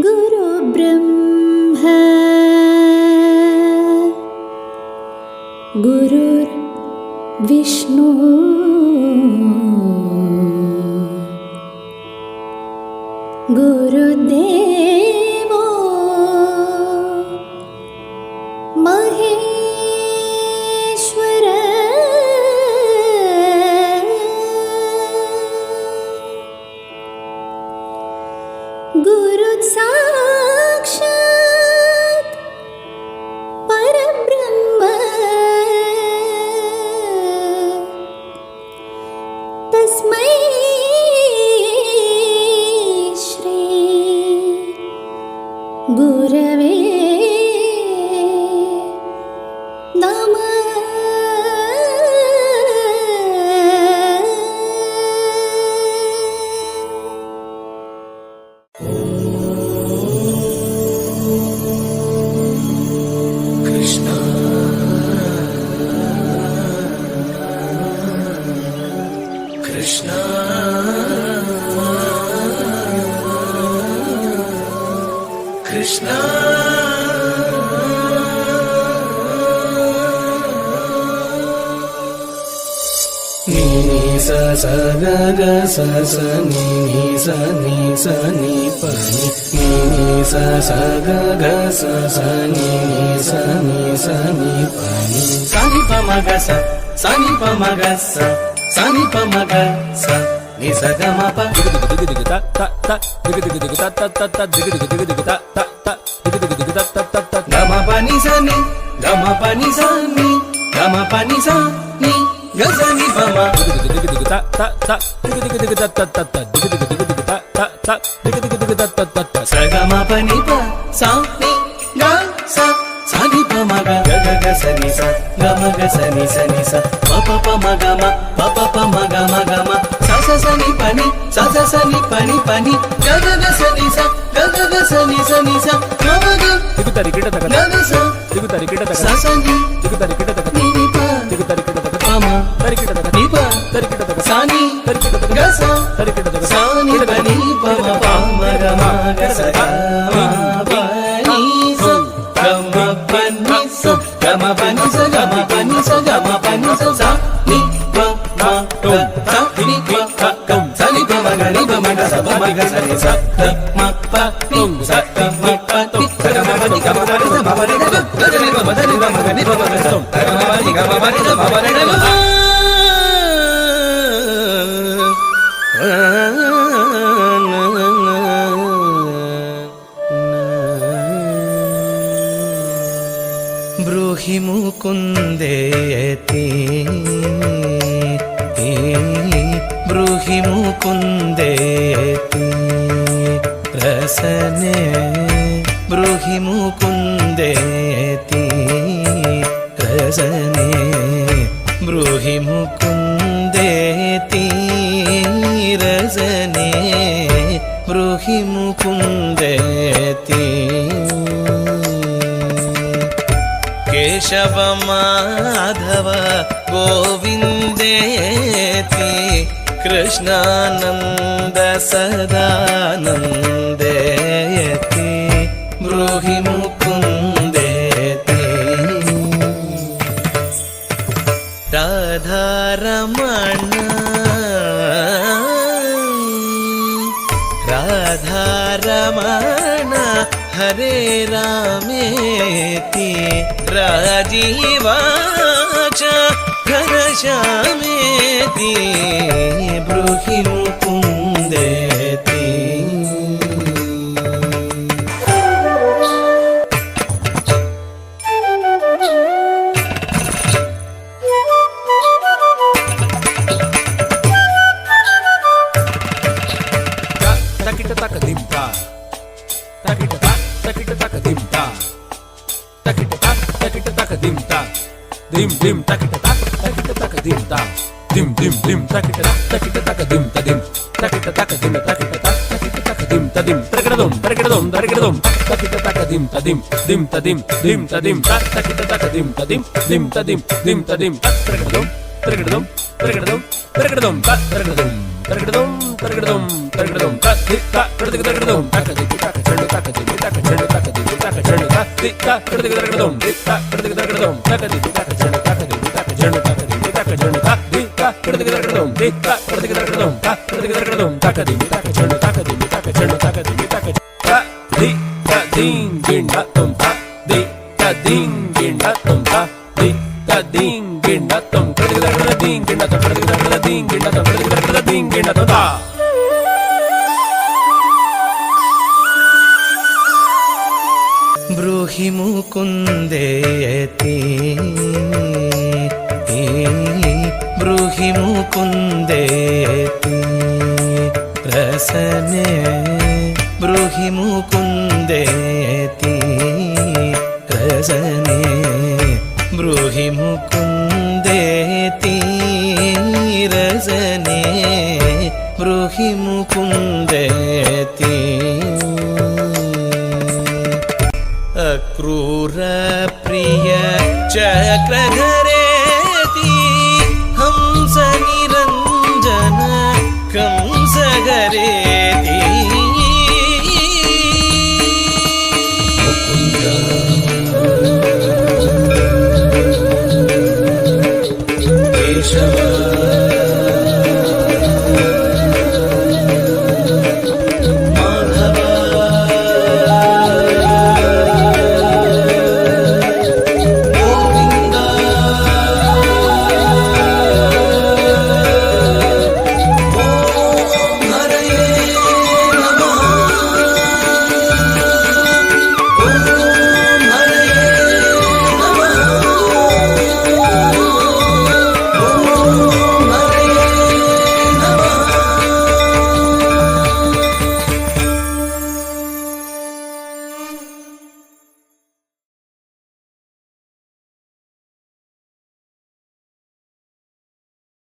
गुरु ब्रह्मा गुरुर्विष्णु गुरुदेवो महेश्वर गुरु साक्षात् परब्रह्म तस्मै श्री गुरवे नमः। Krishna Krishna ni sa sa ga ga sa sa ni sa ni pa ni sa sa ga ga sa sa ni sa ni pa ni sa ni pa ma ga sa ni pa ma ga sa sani pa ma ga sa ni sa ga ma pa dig dig dig ta ta ta dig dig dig ta ta ta ta dig dig dig ta ta ta dig dig dig ta ta ta ta ga ma pa ni sa ni ga ma pa ni sa ni ga ma pa ni sa ni ga sa ni pa ma dig dig dig ta ta ta dig dig dig ta ta ta ta dig dig dig ta ta ta dig dig dig ta ta ta ta sa ga ma pa ni pa sa ni ga sa sa ni pa ma ga ga ga ga sa ni sa ga ma ga sa ni sa pa pa pa ma ga ma pa pa pa ma ga ma sa sa sa ni pa ni sa pa ni ga ga ga sa ni sa ga ga ga sa ni sa ma ma ga tigu tari kita ta ga ga sa tigu tari kita ta sa sa ni tigu tari kita ta ni ni pa tigu tari kita ta pa ma tari kita ta ni pa tari kita ta sa ni tari kita ta ga sa tari kita ta sa ni pa ni pa ma pa ma ga sa ga ma pa ni sa ga ma pa ni sa ga ma pa ni sa ga ma pa ni sa ga ma pa ni sa sa ni pa ma ga sa ni pa ga sa ni pa ma ga sa pa ma ga sa ni sa ga ma pa ni sa ga ma pa ni sa ga ma pa ni ga ma pa ni sa ma pa ni ga ga ni pa ma da ni pa ma ga ni pa ma ga sa ga ma pa ni ga ma pa ni sa ma pa ni ga ma ब्रूहि मुकुन्देति ब्रूहि मुकुन्देति रसने ब्रूहि मुकुन्देति रसने ब्रूहि मुकुन्देति रसने ब्रूहि मुकुन्देति केशव माधव गोविन्देति कृष्णानन्द सदानन्देति ब्रूहि मुकुन्देति राधारमण राधारमण हरे रामेति राजीवाच घनश्यामेति ब्रूहि मुकुन्देति dim dim takita taka dim ta dim dim dim takita taka dim ta dim takita taka dim takita taka dim ta dim takita taka dim ta dim dim ta dim dim ta dim takita taka dim ta dim dim ta dim dim ta dim takita తరగడదం తరగడదం తరగడదం తరగడదం తరగడదం తరగడదం దిత్త తరగడదం తకది తక చెడు తకది తక చెడు తకది తక చెడు దిత్త తరగడదం దిత్త తరగడదం తకది తక చెడు తకది తక చెడు తకది తక చెడు దిత్త తరగడదం దిత్త తరగడదం తరగడదం తకది తక చెడు తకది తక చెడు తకది తక ది తదిం గిండతం ది తదిం గిండతం ది తదిం గిండతం తరగడదం గిండతం తరగడదం గిండతం తరగడదం గిండతం బ్రూహి ముకుందేయతి బ్రూహి ముకుందేయతి రసనే బ్రూహి ముకుందేయతి రసనే బ్రూహి ముకుందేతి రసనే బ్రూహి ముకుందేతి అక్రూర ప్రియ చక్రధర